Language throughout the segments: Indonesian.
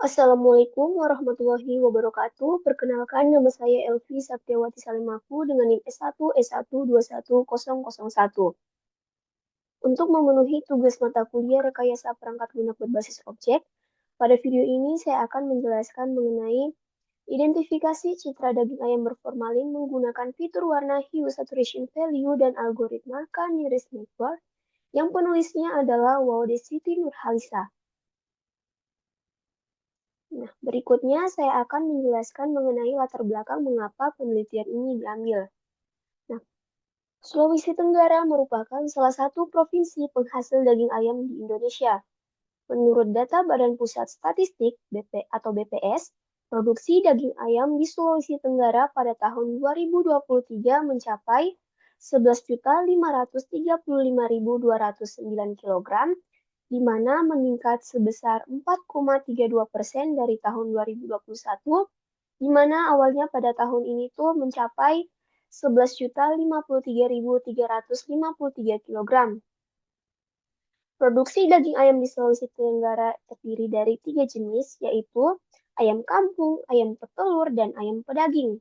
Assalamualaikum warahmatullahi wabarakatuh. Perkenalkan, nama saya Elvi Saptiawati Salimaku dengan NIM S1 S12101. Untuk memenuhi tugas mata kuliah rekayasa perangkat lunak berbasis objek, pada video ini saya akan menjelaskan mengenai identifikasi citra daging ayam berformalin menggunakan fitur warna hue saturation value dan algoritma K-nearest neighbor yang penulisnya adalah Waude Siti Nurhalisa. Nah, berikutnya saya akan menjelaskan mengenai latar belakang mengapa penelitian ini diambil. Nah, Sulawesi Tenggara merupakan salah satu provinsi penghasil daging ayam di Indonesia. Menurut data Badan Pusat Statistik BPS, produksi daging ayam di Sulawesi Tenggara pada tahun 2023 mencapai 11.535.209 kg, di mana meningkat sebesar 4,32% dari tahun 2021, di mana awalnya pada tahun ini tuh mencapai 11.053.353 kg. Produksi daging ayam di Sulawesi Tenggara terdiri dari 3 jenis, yaitu ayam kampung, ayam petelur, dan ayam pedaging.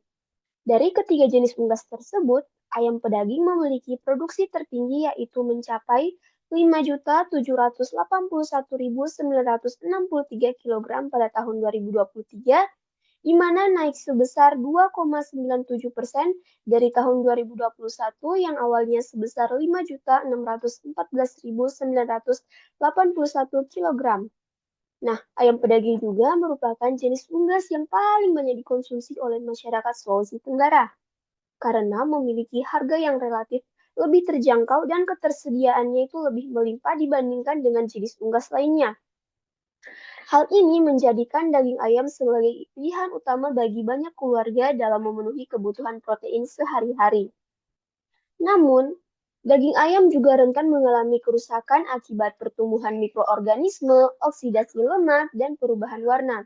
Dari ketiga jenis unggas tersebut, ayam pedaging memiliki produksi tertinggi yaitu mencapai 5.781.963 kg pada tahun 2023, di mana naik sebesar 2,97% dari tahun 2021 yang awalnya sebesar 5.614.981 kg. Nah, ayam pedaging juga merupakan jenis unggas yang paling banyak dikonsumsi oleh masyarakat Sulawesi Tenggara karena memiliki harga yang relatif lebih terjangkau dan ketersediaannya itu lebih melimpah dibandingkan dengan jenis unggas lainnya. Hal ini menjadikan daging ayam sebagai pilihan utama bagi banyak keluarga dalam memenuhi kebutuhan protein sehari-hari. Namun, daging ayam juga rentan mengalami kerusakan akibat pertumbuhan mikroorganisme, oksidasi lemak, dan perubahan warna.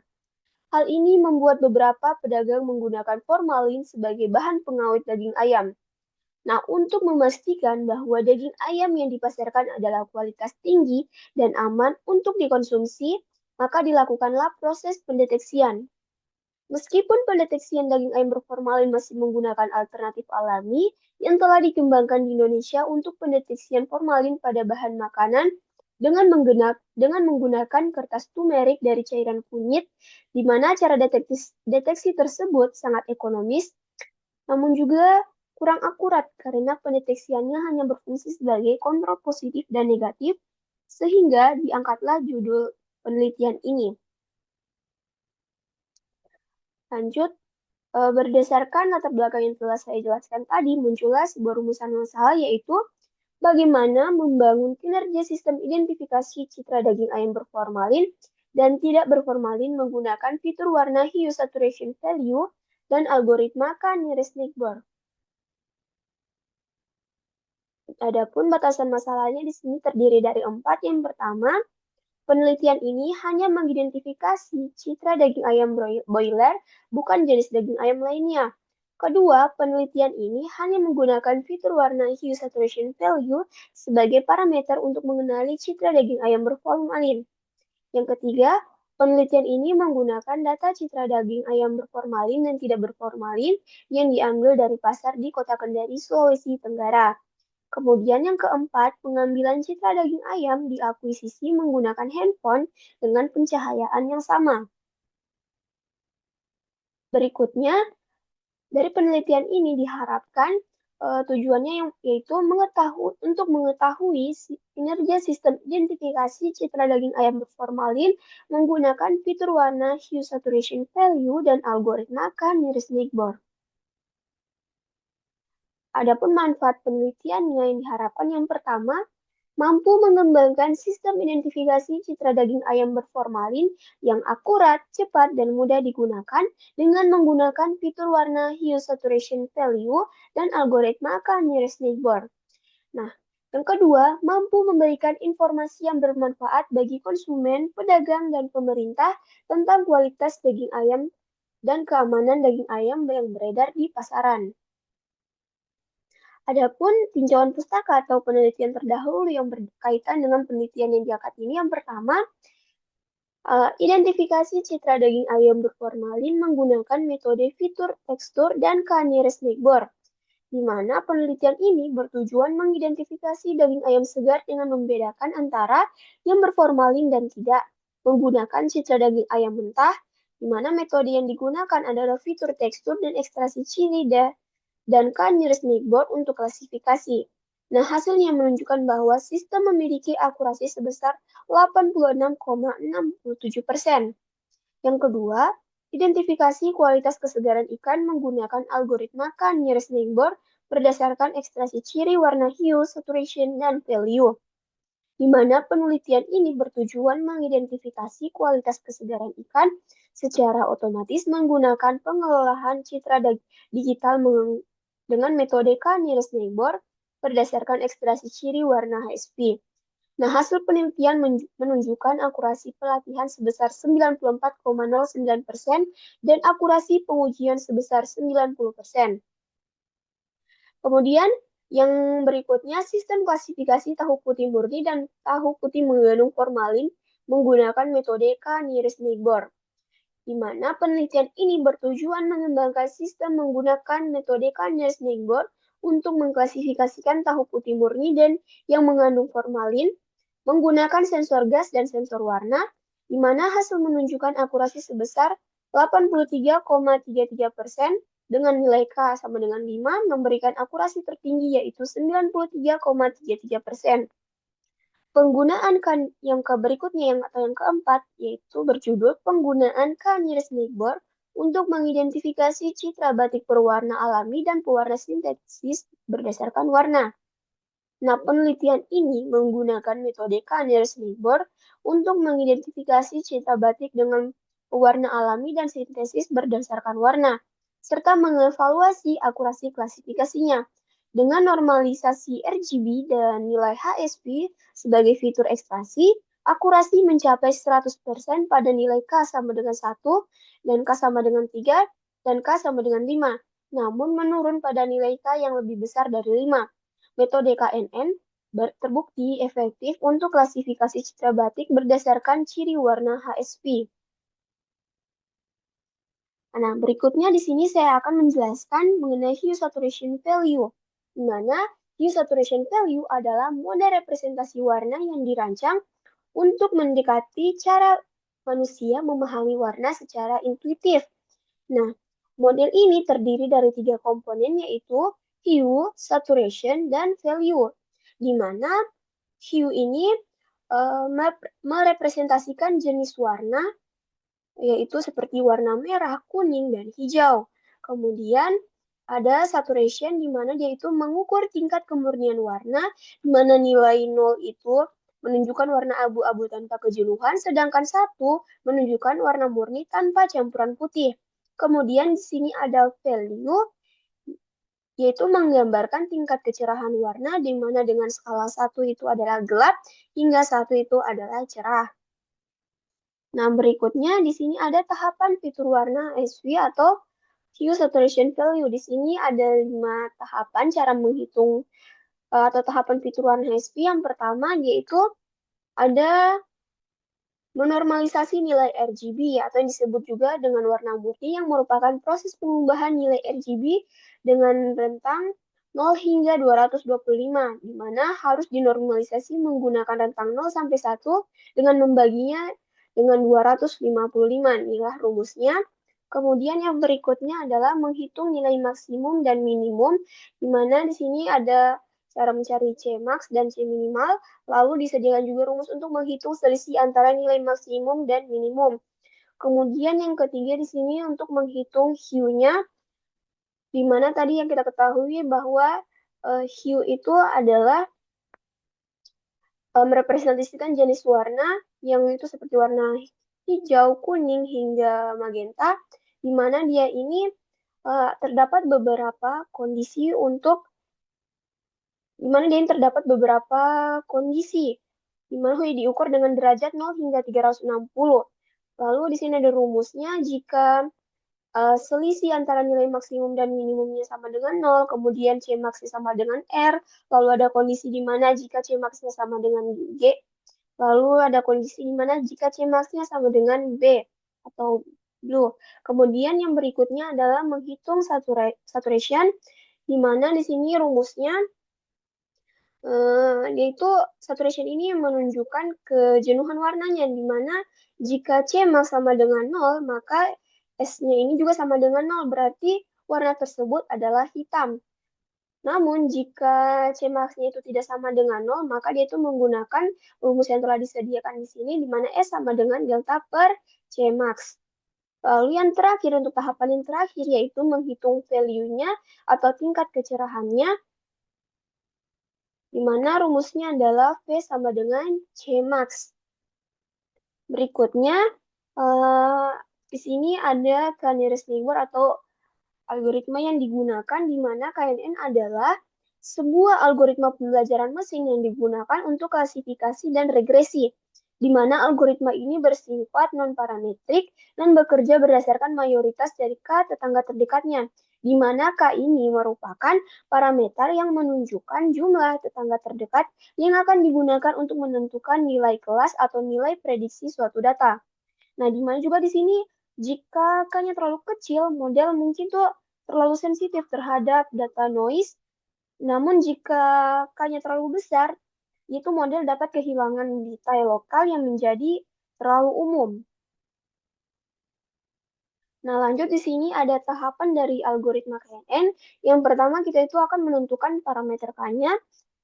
Hal ini membuat beberapa pedagang menggunakan formalin sebagai bahan pengawet daging ayam. Nah, untuk memastikan bahwa daging ayam yang dipasarkan adalah kualitas tinggi dan aman untuk dikonsumsi, maka dilakukanlah proses pendeteksian. Meskipun pendeteksian daging ayam berformalin masih menggunakan alternatif alami yang telah dikembangkan di Indonesia untuk pendeteksian formalin pada bahan makanan dengan menggunakan kertas turmeric dari cairan kunyit, di mana cara deteksi tersebut sangat ekonomis, namun juga kurang akurat karena pendeteksiannya hanya berfungsi sebagai kontrol positif dan negatif, sehingga diangkatlah judul penelitian ini. Lanjut, berdasarkan latar belakang yang telah saya jelaskan tadi, muncullah sebuah rumusan masalah yaitu bagaimana membangun kinerja sistem identifikasi citra daging ayam berformalin dan tidak berformalin menggunakan fitur warna hue saturation value dan algoritma K-nearest neighbor. Adapun batasan masalahnya di sini terdiri dari 4. Yang pertama, penelitian ini hanya mengidentifikasi citra daging ayam broiler, bukan jenis daging ayam lainnya. Kedua, penelitian ini hanya menggunakan fitur warna hue saturation value sebagai parameter untuk mengenali citra daging ayam berformalin. Yang ketiga, penelitian ini menggunakan data citra daging ayam berformalin dan tidak berformalin yang diambil dari pasar di Kota Kendari, Sulawesi Tenggara. Kemudian yang keempat, pengambilan citra daging ayam diakuisisi menggunakan handphone dengan pencahayaan yang sama. Berikutnya, dari penelitian ini diharapkan tujuannya yaitu untuk mengetahui kinerja sistem identifikasi citra daging ayam berformalin menggunakan fitur warna hue saturation value dan algoritma K-nearest neighbor. Adapun manfaat penelitiannya yang diharapkan yang pertama, mampu mengembangkan sistem identifikasi citra daging ayam berformalin yang akurat, cepat, dan mudah digunakan dengan menggunakan fitur warna hue saturation value dan algoritma K-nearest neighbor. Nah, yang kedua, mampu memberikan informasi yang bermanfaat bagi konsumen, pedagang, dan pemerintah tentang kualitas daging ayam dan keamanan daging ayam yang beredar di pasaran. Adapun tinjauan pustaka atau penelitian terdahulu yang berkaitan dengan penelitian yang diangkat ini, yang pertama, Identifikasi citra daging ayam berformalin menggunakan metode fitur, tekstur, dan K-nearest neighbor, di mana penelitian ini bertujuan mengidentifikasi daging ayam segar dengan membedakan antara yang berformalin dan tidak, menggunakan citra daging ayam mentah, di mana metode yang digunakan adalah fitur tekstur dan ekstraksi ciri dan K-nearest neighbor untuk klasifikasi. Nah, hasilnya menunjukkan bahwa sistem memiliki akurasi sebesar 86,67%. Yang kedua, identifikasi kualitas kesegaran ikan menggunakan algoritma K-nearest neighbor berdasarkan ekstraksi ciri warna hue, saturation, dan value, di mana penelitian ini bertujuan mengidentifikasi kualitas kesegaran ikan secara otomatis menggunakan pengelolaan citra digital dengan metode K-nearest neighbor berdasarkan ekstraksi ciri warna HSV. Nah, hasil penelitian menunjukkan akurasi pelatihan sebesar 94,09% dan akurasi pengujian sebesar 90%. Kemudian, yang berikutnya, sistem klasifikasi tahu putih murni dan tahu putih mengandung formalin menggunakan metode K-nearest neighbor, di mana penelitian ini bertujuan mengembangkan sistem menggunakan metode K-nearest neighbor untuk mengklasifikasikan tahu putih murni dan yang mengandung formalin menggunakan sensor gas dan sensor warna, di mana hasil menunjukkan akurasi sebesar 83,33% dengan nilai K sama dengan 5, memberikan akurasi tertinggi yaitu 93,33%. Penggunaan yang berikutnya atau yang keempat yaitu berjudul penggunaan K-nearest neighbor untuk mengidentifikasi citra batik berwarna alami dan pewarna sintetis berdasarkan warna. Nah, penelitian ini menggunakan metode K-nearest neighbor untuk mengidentifikasi citra batik dengan pewarna alami dan sintesis berdasarkan warna, serta mengevaluasi akurasi klasifikasinya. Dengan normalisasi RGB dan nilai HSV sebagai fitur ekstraksi, akurasi mencapai 100% pada nilai K sama dengan 1, dan K sama dengan 3, dan K sama dengan 5, namun menurun pada nilai K yang lebih besar dari 5. Metode KNN terbukti efektif untuk klasifikasi citra batik berdasarkan ciri warna HSV. Nah, berikutnya di sini saya akan menjelaskan mengenai hue saturation value, di mana hue saturation value adalah mode representasi warna yang dirancang untuk mendekati cara manusia memahami warna secara intuitif. Nah, model ini terdiri dari 3 komponen yaitu hue, saturation, dan value, di mana hue ini merepresentasikan jenis warna yaitu seperti warna merah, kuning, dan hijau. Kemudian ada saturation di mana dia itu mengukur tingkat kemurnian warna, di mana nilai 0 itu menunjukkan warna abu-abu tanpa kejenuhan, sedangkan 1 menunjukkan warna murni tanpa campuran putih. Kemudian di sini ada value, yaitu menggambarkan tingkat kecerahan warna, di mana dengan skala 1 itu adalah gelap, hingga 1 itu adalah cerah. Nah, berikutnya di sini ada tahapan fitur warna HSV atau hue saturation value. Di sini ada 5 tahapan cara menghitung atau tahapan fitur warna HSV. Yang pertama yaitu ada menormalisasi nilai RGB atau yang disebut juga dengan warna murni yang merupakan proses pengubahan nilai RGB dengan rentang 0 hingga 225, di mana harus dinormalisasi menggunakan rentang 0 sampai 1 dengan membaginya dengan 255. Inilah rumusnya. Kemudian yang berikutnya adalah menghitung nilai maksimum dan minimum, di mana di sini ada cara mencari Cmax dan C minimal, lalu disediakan juga rumus untuk menghitung selisih antara nilai maksimum dan minimum. Kemudian yang ketiga di sini untuk menghitung hue-nya, di mana tadi yang kita ketahui bahwa hue itu adalah merepresentasikan jenis warna yang itu seperti warna hijau, kuning, hingga magenta, di mana dia ini terdapat beberapa kondisi di mana dia terdapat beberapa kondisi, di mana diukur dengan derajat 0 hingga 360. Lalu di sini ada rumusnya, jika selisih antara nilai maksimum dan minimumnya sama dengan 0, kemudian Cmax sama dengan R, lalu ada kondisi di mana jika Cmax sama dengan G, Lalu ada kondisi di mana jika Cmax-nya sama dengan B atau blue. Kemudian yang berikutnya adalah menghitung saturation, di mana di sini rumusnya yaitu saturation ini menunjukkan kejenuhan warnanya, di mana jika Cmax sama dengan 0, maka S-nya ini juga sama dengan 0, berarti warna tersebut adalah hitam. Namun, jika Cmax-nya itu tidak sama dengan 0, maka dia itu menggunakan rumus yang telah disediakan di sini, di mana S sama dengan delta per Cmax. Lalu yang terakhir, untuk tahapan yang terakhir, yaitu menghitung value-nya atau tingkat kecerahannya, di mana rumusnya adalah V sama dengan Cmax. Berikutnya, eh, di sini ada K-nearest neighbor atau algoritma yang digunakan, di mana KNN adalah sebuah algoritma pembelajaran mesin yang digunakan untuk klasifikasi dan regresi, di mana algoritma ini bersifat non-parametrik dan bekerja berdasarkan mayoritas dari K tetangga terdekatnya, di mana K ini merupakan parameter yang menunjukkan jumlah tetangga terdekat yang akan digunakan untuk menentukan nilai kelas atau nilai prediksi suatu data. Nah, di mana juga di sini jika K-nya terlalu kecil, model mungkin tuh terlalu sensitif terhadap data noise. Namun jika K-nya terlalu besar, itu model dapat kehilangan detail lokal yang menjadi terlalu umum. Nah, lanjut di sini ada tahapan dari algoritma KNN. Yang pertama, kita itu akan menentukan parameter K-nya.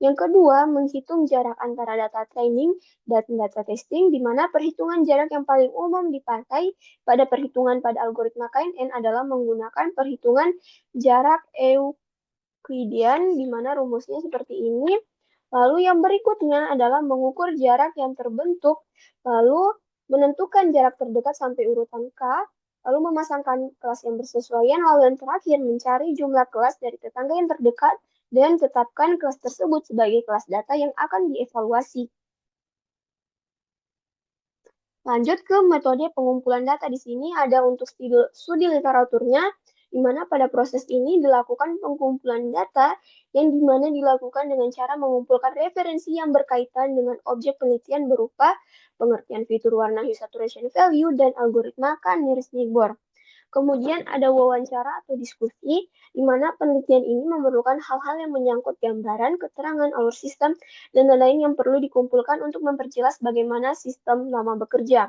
Yang kedua, menghitung jarak antara data training dan data testing, di mana perhitungan jarak yang paling umum dipakai pada perhitungan pada algoritma KNN adalah menggunakan perhitungan jarak Euclidean, di mana rumusnya seperti ini. Lalu yang berikutnya adalah mengukur jarak yang terbentuk, lalu menentukan jarak terdekat sampai urutan K, lalu memasangkan kelas yang bersesuaian, lalu yang terakhir mencari jumlah kelas dari tetangga yang terdekat dan tetapkan kelas tersebut sebagai kelas data yang akan dievaluasi. Lanjut ke metode pengumpulan data. Di sini ada untuk studi literaturnya, di mana pada proses ini dilakukan pengumpulan data yang dimana dilakukan dengan cara mengumpulkan referensi yang berkaitan dengan objek penelitian berupa pengertian fitur warna hue saturation value dan algoritma K-nearest neighbor. Kemudian ada wawancara atau diskusi, di mana penelitian ini memerlukan hal-hal yang menyangkut gambaran, keterangan, alur sistem, dan lain-lain yang perlu dikumpulkan untuk memperjelas bagaimana sistem lama bekerja.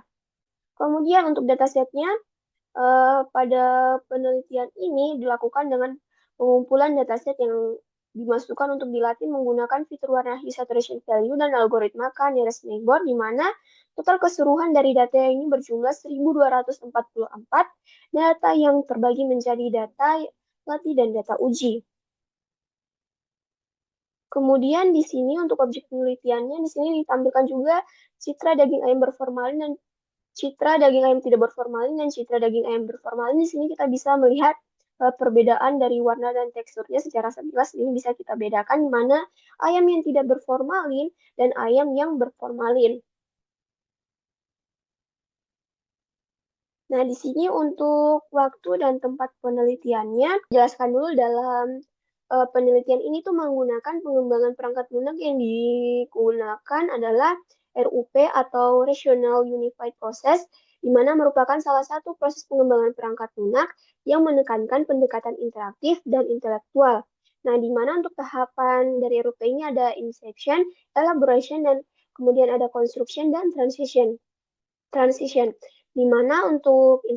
Kemudian untuk datasetnya, pada penelitian ini dilakukan dengan pengumpulan dataset yang dimasukkan untuk dilatih menggunakan fitur warna hue saturation value dan algoritma K-nearest neighbor, di mana total keseluruhan dari data ini berjumlah 1.244 data yang terbagi menjadi data latih dan data uji. Kemudian di sini untuk objek penelitiannya, di sini ditampilkan juga citra daging ayam berformalin dan citra daging ayam tidak berformalin dan citra daging ayam berformalin. Di sini kita bisa melihat perbedaan dari warna dan teksturnya secara sekilas. Ini bisa kita bedakan di mana ayam yang tidak berformalin dan ayam yang berformalin. Nah, di sini untuk waktu dan tempat penelitiannya, jelaskan dulu dalam penelitian ini tuh menggunakan pengembangan perangkat lunak yang digunakan adalah RUP atau Rational Unified Process, di mana merupakan salah satu proses pengembangan perangkat lunak yang menekankan pendekatan interaktif dan intelektual. Nah, di mana untuk tahapan dari RUP ini ada inception, elaboration, dan kemudian ada construction dan transition. Di mana untuk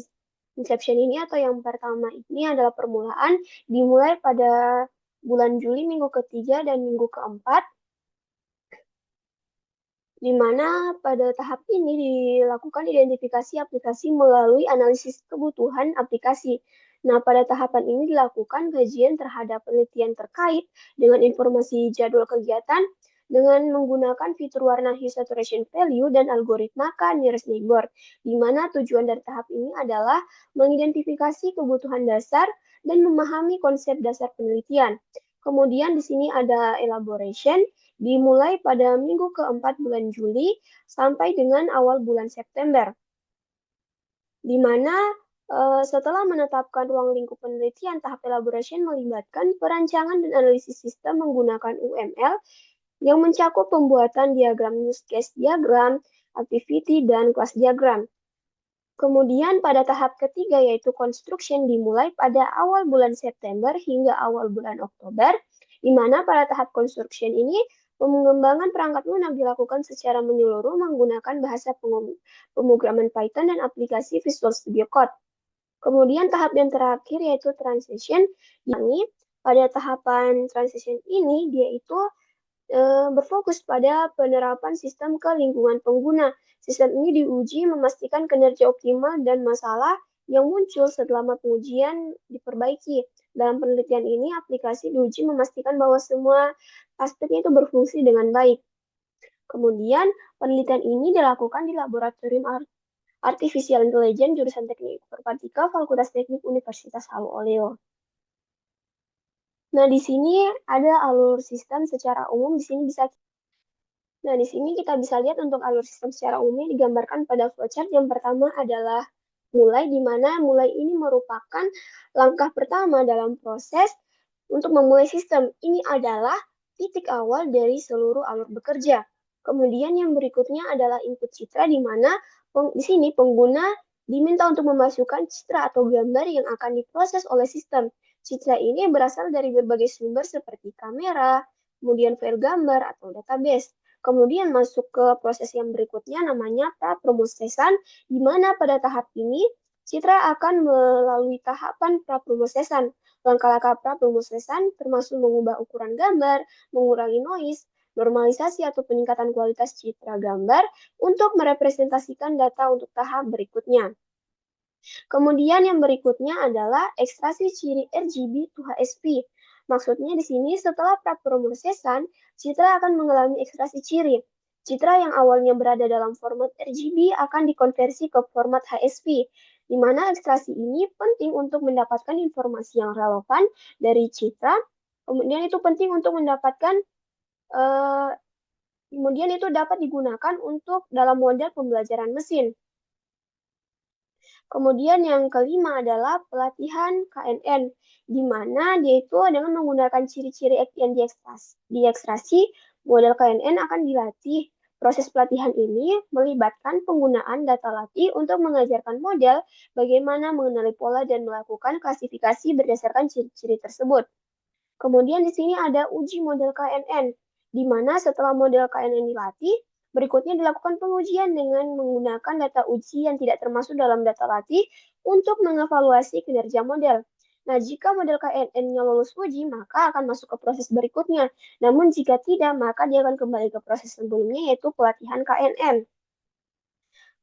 inception ini atau yang pertama ini adalah permulaan, dimulai pada bulan Juli minggu ketiga dan minggu keempat, di mana pada tahap ini dilakukan identifikasi aplikasi melalui analisis kebutuhan aplikasi. Nah, pada tahapan ini dilakukan kajian terhadap penelitian terkait dengan informasi jadwal kegiatan dengan menggunakan fitur warna hue saturation value dan algoritma K-nearest neighbor, di mana tujuan dari tahap ini adalah mengidentifikasi kebutuhan dasar dan memahami konsep dasar penelitian. Kemudian di sini ada elaboration, dimulai pada minggu keempat bulan Juli sampai dengan awal bulan September, di mana setelah menetapkan ruang lingkup penelitian, tahap elaboration melibatkan perancangan dan analisis sistem menggunakan UML yang mencakup pembuatan diagram use case diagram, activity, dan class diagram. Kemudian pada tahap ketiga yaitu construction dimulai pada awal bulan September hingga awal bulan Oktober, di mana pada tahap construction ini pengembangan perangkat lunak dilakukan secara menyeluruh menggunakan bahasa pemrograman Python dan aplikasi Visual Studio Code. Kemudian tahap yang terakhir yaitu transition, yakni pada tahapan transition ini dia itu berfokus pada penerapan sistem ke lingkungan pengguna. Sistem ini diuji memastikan kinerja optimal dan masalah yang muncul setelah pengujian diperbaiki. Dalam penelitian ini, aplikasi diuji memastikan bahwa semua aspeknya itu berfungsi dengan baik. Kemudian, penelitian ini dilakukan di Laboratorium Artificial Intelligence jurusan Teknik Informatika Fakultas Teknik Universitas Halu Oleo. Nah, di sini ada alur sistem secara umum. Di sini kita bisa lihat untuk alur sistem secara umum digambarkan pada flowchart. Yang pertama adalah mulai, di mana mulai ini merupakan langkah pertama dalam proses untuk memulai sistem. Ini adalah titik awal dari seluruh alur bekerja. Kemudian yang berikutnya adalah input citra, di mana di sini pengguna diminta untuk memasukkan citra atau gambar yang akan diproses oleh sistem. Citra ini berasal dari berbagai sumber seperti kamera, kemudian file gambar atau database. Kemudian masuk ke proses yang berikutnya namanya prapromosesan, di mana pada tahap ini citra akan melalui tahapan prapromosesan. Langkah-langkah prapromosesan termasuk mengubah ukuran gambar, mengurangi noise, normalisasi atau peningkatan kualitas citra gambar untuk merepresentasikan data untuk tahap berikutnya. Kemudian yang berikutnya adalah ekstraksi ciri RGB to HSP. Maksudnya di sini setelah prapromosesan, citra akan mengalami ekstraksi ciri. Citra yang awalnya berada dalam format RGB akan dikonversi ke format HSP, di mana ekstraksi ini penting untuk mendapatkan informasi yang relevan dari citra. Kemudian itu penting untuk mendapatkan kemudian itu dapat digunakan untuk dalam model pembelajaran mesin. Kemudian yang kelima adalah pelatihan KNN, di mana dia itu dengan menggunakan ciri-ciri yang diekstrasi, model KNN akan dilatih. Proses pelatihan ini melibatkan penggunaan data latih untuk mengajarkan model bagaimana mengenali pola dan melakukan klasifikasi berdasarkan ciri-ciri tersebut. Kemudian di sini ada uji model KNN, di mana setelah model KNN dilatih, berikutnya dilakukan pengujian dengan menggunakan data uji yang tidak termasuk dalam data latih untuk mengevaluasi kinerja model. Nah, jika model KNN-nya lolos uji, maka akan masuk ke proses berikutnya. Namun jika tidak, maka dia akan kembali ke proses sebelumnya, yaitu pelatihan KNN.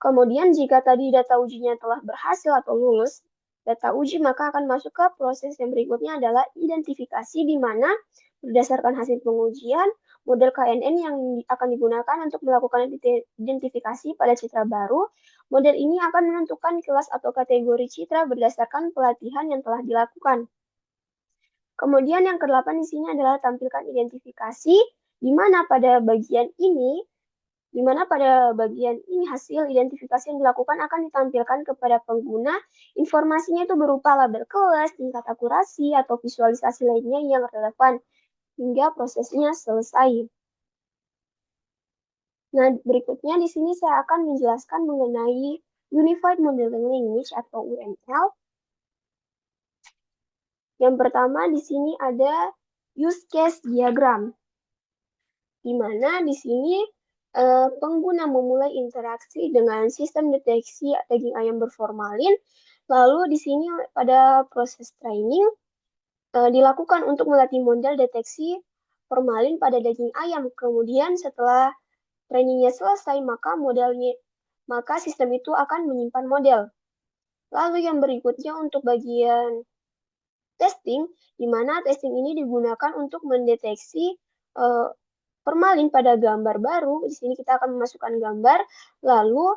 Kemudian jika tadi data ujinya telah berhasil atau lulus, data uji maka akan masuk ke proses yang berikutnya adalah identifikasi, di mana berdasarkan hasil pengujian, model KNN yang akan digunakan untuk melakukan identifikasi pada citra baru, model ini akan menentukan kelas atau kategori citra berdasarkan pelatihan yang telah dilakukan. Kemudian yang kedelapan di sini adalah tampilkan identifikasi, di mana pada bagian ini hasil identifikasi yang dilakukan akan ditampilkan kepada pengguna. Informasinya itu berupa label kelas, tingkat akurasi, atau visualisasi lainnya yang relevan hingga prosesnya selesai. Nah, berikutnya di sini saya akan menjelaskan mengenai Unified Modeling Language atau UML. Yang pertama di sini ada use case diagram, di mana di sini pengguna memulai interaksi dengan sistem deteksi daging ayam berformalin. Lalu di sini pada proses training dilakukan untuk melatih model deteksi formalin pada daging ayam. Kemudian setelah trainingnya selesai, maka sistem itu akan menyimpan model. Lalu yang berikutnya untuk bagian testing, di mana testing ini digunakan untuk mendeteksi formalin pada gambar baru. Di sini kita akan memasukkan gambar, lalu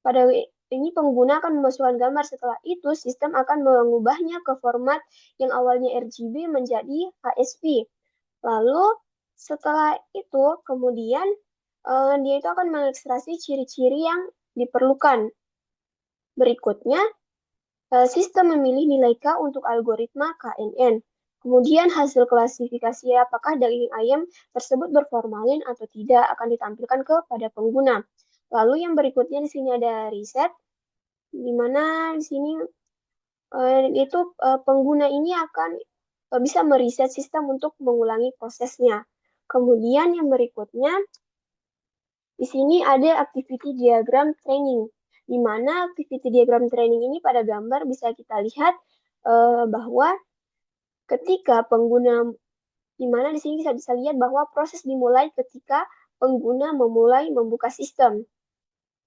pada ini pengguna akan memasukkan gambar. Setelah itu, sistem akan mengubahnya ke format yang awalnya RGB menjadi HSP. Lalu setelah itu, kemudian dia itu akan mengekstraksi ciri-ciri yang diperlukan. Berikutnya, sistem memilih nilai K untuk algoritma KNN. Kemudian hasil klasifikasi apakah daging ayam tersebut berformalin atau tidak akan ditampilkan kepada pengguna. Lalu yang berikutnya di sini ada riset, di mana di sini pengguna ini akan bisa meriset sistem untuk mengulangi prosesnya. Kemudian yang berikutnya, di sini ada activity diagram training, di mana activity diagram training ini pada gambar bisa kita lihat bahwa ketika pengguna, di mana di sini kita bisa lihat bahwa proses dimulai ketika pengguna memulai membuka sistem.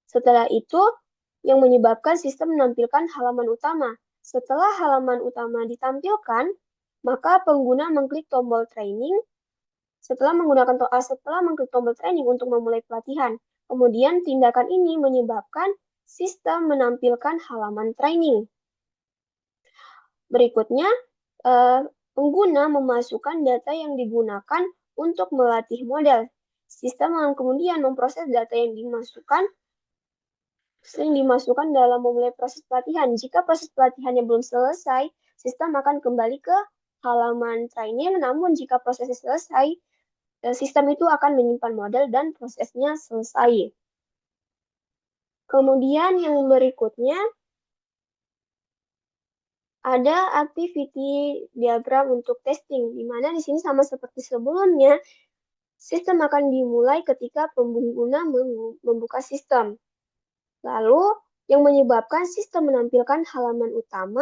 Setelah itu, yang menyebabkan sistem menampilkan halaman utama. Setelah halaman utama ditampilkan, maka pengguna mengklik tombol training. Setelah mengklik tombol training untuk memulai pelatihan. Kemudian tindakan ini menyebabkan sistem menampilkan halaman training. Berikutnya, pengguna memasukkan data yang digunakan untuk melatih model. Sistem kemudian memproses data yang dimasukkan dalam memulai proses pelatihan. Jika proses pelatihannya belum selesai, sistem akan kembali ke halaman training. Namun jika prosesnya selesai, sistem itu akan menyimpan model dan prosesnya selesai. Kemudian yang berikutnya, ada activity diagram untuk testing, di mana di sini sama seperti sebelumnya, sistem akan dimulai ketika pengguna membuka sistem. Lalu, yang menyebabkan sistem menampilkan halaman utama.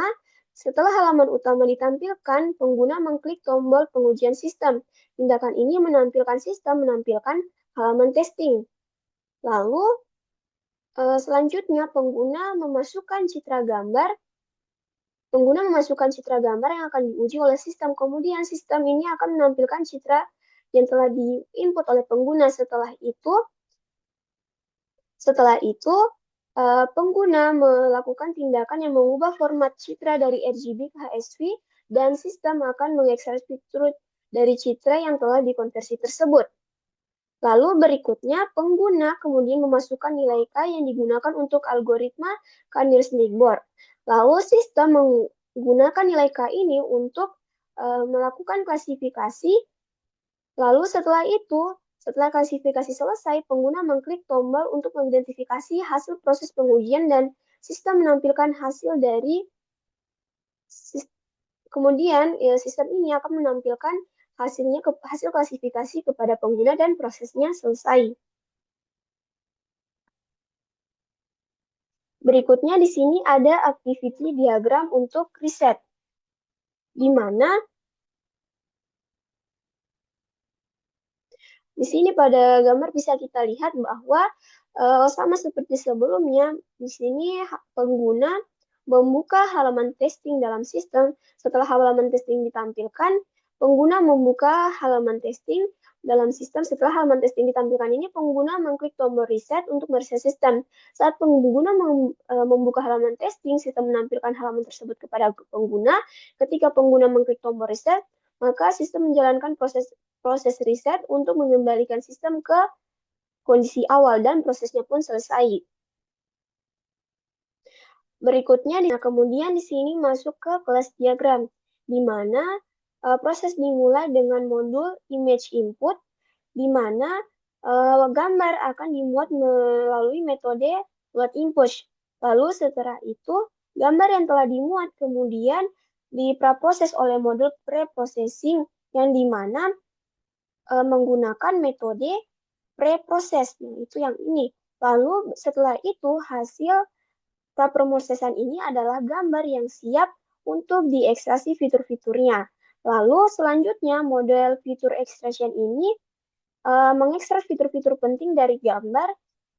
Setelah halaman utama ditampilkan, pengguna mengklik tombol pengujian sistem. Tindakan ini menampilkan sistem menampilkan halaman testing. Lalu, selanjutnya pengguna memasukkan citra gambar. Pengguna memasukkan citra gambar yang akan diuji oleh sistem. Kemudian sistem ini akan menampilkan citra yang telah diinput oleh pengguna. Setelah itu, pengguna melakukan tindakan yang mengubah format citra dari RGB ke HSV dan sistem akan mengekstrak fitur dari citra yang telah dikonversi tersebut. Lalu berikutnya, pengguna kemudian memasukkan nilai K yang digunakan untuk algoritma Canir-Snake Board. Lalu sistem menggunakan nilai K ini untuk melakukan klasifikasi. Lalu setelah klasifikasi selesai, pengguna mengklik tombol untuk mengidentifikasi hasil proses pengujian dan sistem menampilkan hasil dari kemudian sistem ini akan menampilkan hasil klasifikasi kepada pengguna dan prosesnya selesai. Berikutnya di sini ada activity diagram untuk riset, di mana di sini pada gambar bisa kita lihat bahwa sama seperti sebelumnya, di sini pengguna membuka halaman testing dalam sistem. Setelah halaman testing ditampilkan, pengguna membuka halaman testing dalam sistem. Setelah halaman testing ditampilkan ini, pengguna mengklik tombol reset untuk mereset sistem. Saat pengguna membuka halaman testing, sistem menampilkan halaman tersebut kepada pengguna. Ketika pengguna mengklik tombol reset, maka sistem menjalankan proses riset untuk mengembalikan sistem ke kondisi awal dan prosesnya pun selesai. Berikutnya, kemudian di sini masuk ke kelas diagram, di mana proses dimulai dengan modul image input, di mana gambar akan dimuat melalui metode load input. Lalu setelah itu, gambar yang telah dimuat kemudian diproses oleh modul pre-processing, yang di mana menggunakan metode pre-proses, yaitu yang ini. Lalu setelah itu hasil praproses ini adalah gambar yang siap untuk diekstraksi fitur-fiturnya. Lalu selanjutnya model fitur extraction ini mengekstrak fitur-fitur penting dari gambar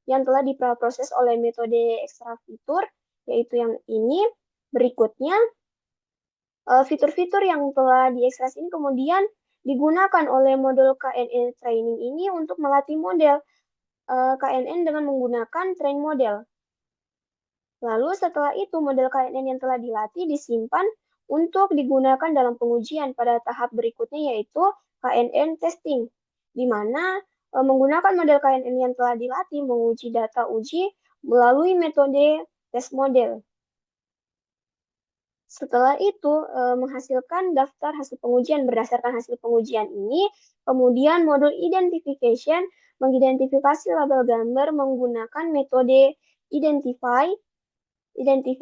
yang telah diproses oleh metode ekstrak fitur, yaitu yang ini. Berikutnya, fitur-fitur yang telah diekstraksi ini kemudian digunakan oleh modul KNN training ini untuk melatih model KNN dengan menggunakan train model. Lalu setelah itu model KNN yang telah dilatih disimpan untuk digunakan dalam pengujian pada tahap berikutnya, yaitu KNN testing, di mana menggunakan model KNN yang telah dilatih menguji data uji melalui metode tes model. Setelah itu, menghasilkan daftar hasil pengujian. Berdasarkan hasil pengujian ini, kemudian modul identification mengidentifikasi label gambar menggunakan metode identify.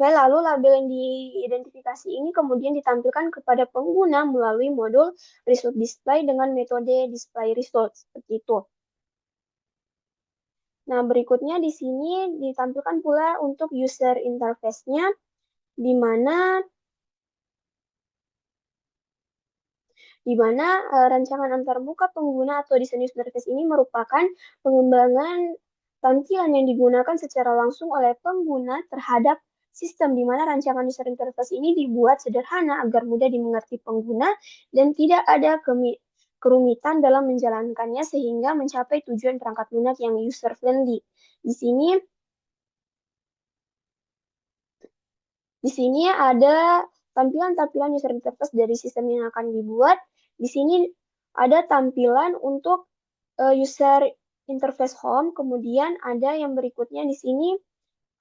Lalu label yang diidentifikasi ini kemudian ditampilkan kepada pengguna melalui modul result display dengan metode display result seperti itu. Nah, berikutnya di sini ditampilkan pula untuk user interface-nya, di mana rancangan antarmuka pengguna atau desain user interface ini merupakan pengembangan tampilan yang digunakan secara langsung oleh pengguna terhadap sistem, di mana rancangan user interface ini dibuat sederhana agar mudah dimengerti pengguna dan tidak ada kerumitan dalam menjalankannya sehingga mencapai tujuan perangkat lunak yang user friendly. Di sini ada tampilan-tampilan user interface dari sistem yang akan dibuat. Di sini ada tampilan untuk user interface home, kemudian ada yang berikutnya di sini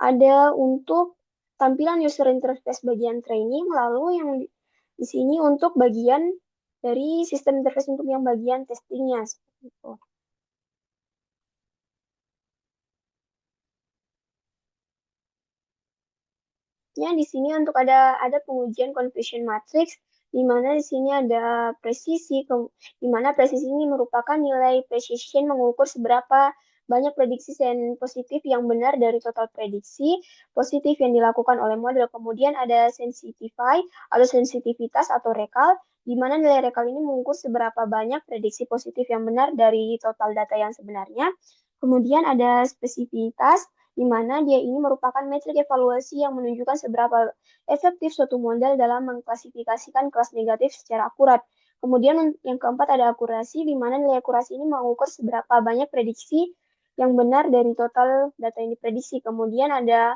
ada untuk tampilan user interface bagian training, lalu yang di sini untuk bagian dari sistem interface untuk yang bagian testingnya seperti itu. Ya, di sini untuk ada pengujian confusion matrix, di mana di sini ada presisi, di mana presisi ini merupakan nilai precision mengukur seberapa banyak prediksi sen positif yang benar dari total prediksi positif yang dilakukan oleh model. Kemudian ada sensitify atau sensitivitas atau rekal, di mana nilai rekal ini mengukur seberapa banyak prediksi positif yang benar dari total data yang sebenarnya. Kemudian ada spesifitas, di mana dia ini merupakan metrik evaluasi yang menunjukkan seberapa efektif suatu model dalam mengklasifikasikan kelas negatif secara akurat. Kemudian yang keempat ada akurasi, di mana nilai akurasi ini mengukur seberapa banyak prediksi yang benar dari total data yang diprediksi. Kemudian ada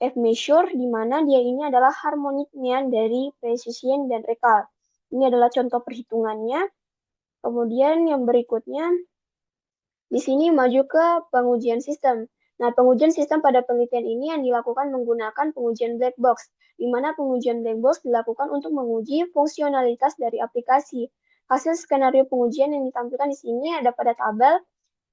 F-measure, di mana dia ini adalah harmonic mean dari precision dan recall. Ini adalah contoh perhitungannya. Kemudian yang berikutnya, di sini maju ke pengujian sistem. Nah, pengujian sistem pada penelitian ini yang dilakukan menggunakan pengujian black box, di mana pengujian black box dilakukan untuk menguji fungsionalitas dari aplikasi. Hasil skenario pengujian yang ditampilkan di sini ada pada tabel.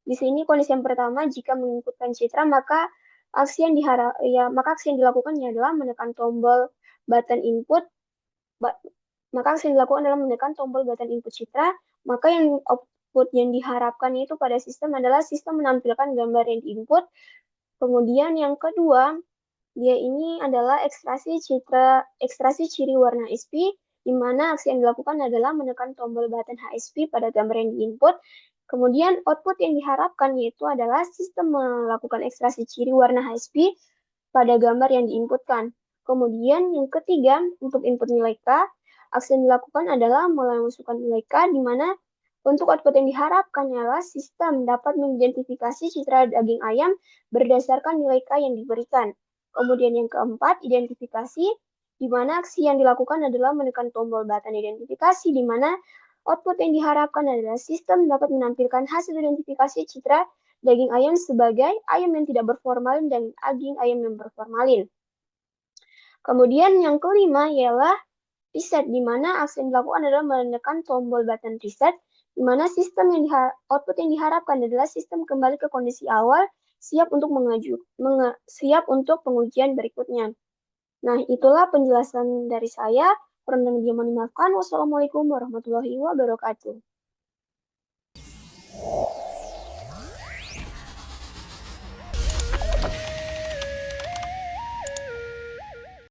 Di sini kondisi yang pertama, jika menginputkan citra, maka aksi yang dilakukan adalah menekan tombol button input. Maka aksi yang dilakukan adalah menekan tombol button input citra, maka yang output yang diharapkan itu pada sistem adalah sistem menampilkan gambar yang diinput. Kemudian yang kedua, dia ini adalah ekstraksi ciri warna HSP, di mana aksi yang dilakukan adalah menekan tombol button HSP pada gambar yang diinput. Kemudian output yang diharapkan yaitu adalah sistem melakukan ekstraksi ciri warna HSP pada gambar yang diinputkan. Kemudian yang ketiga, untuk input nilai K, aksi yang dilakukan adalah memasukkan nilai K, di mana untuk output yang diharapkan adalah sistem dapat mengidentifikasi citra daging ayam berdasarkan nilai K yang diberikan. Kemudian yang keempat, identifikasi, di mana aksi yang dilakukan adalah menekan tombol button identifikasi, di mana output yang diharapkan adalah sistem dapat menampilkan hasil identifikasi citra daging ayam sebagai ayam yang tidak berformalin dan daging ayam yang berformalin. Kemudian yang kelima ialah reset, di mana aksi yang dilakukan adalah menekan tombol button reset, di mana sistem output yang diharapkan adalah sistem kembali ke kondisi awal, siap untuk pengujian berikutnya. Nah, itulah penjelasan dari saya. Kurang dan lebih mohon dimaafkan. Wassalamualaikum warahmatullahi wabarakatuh.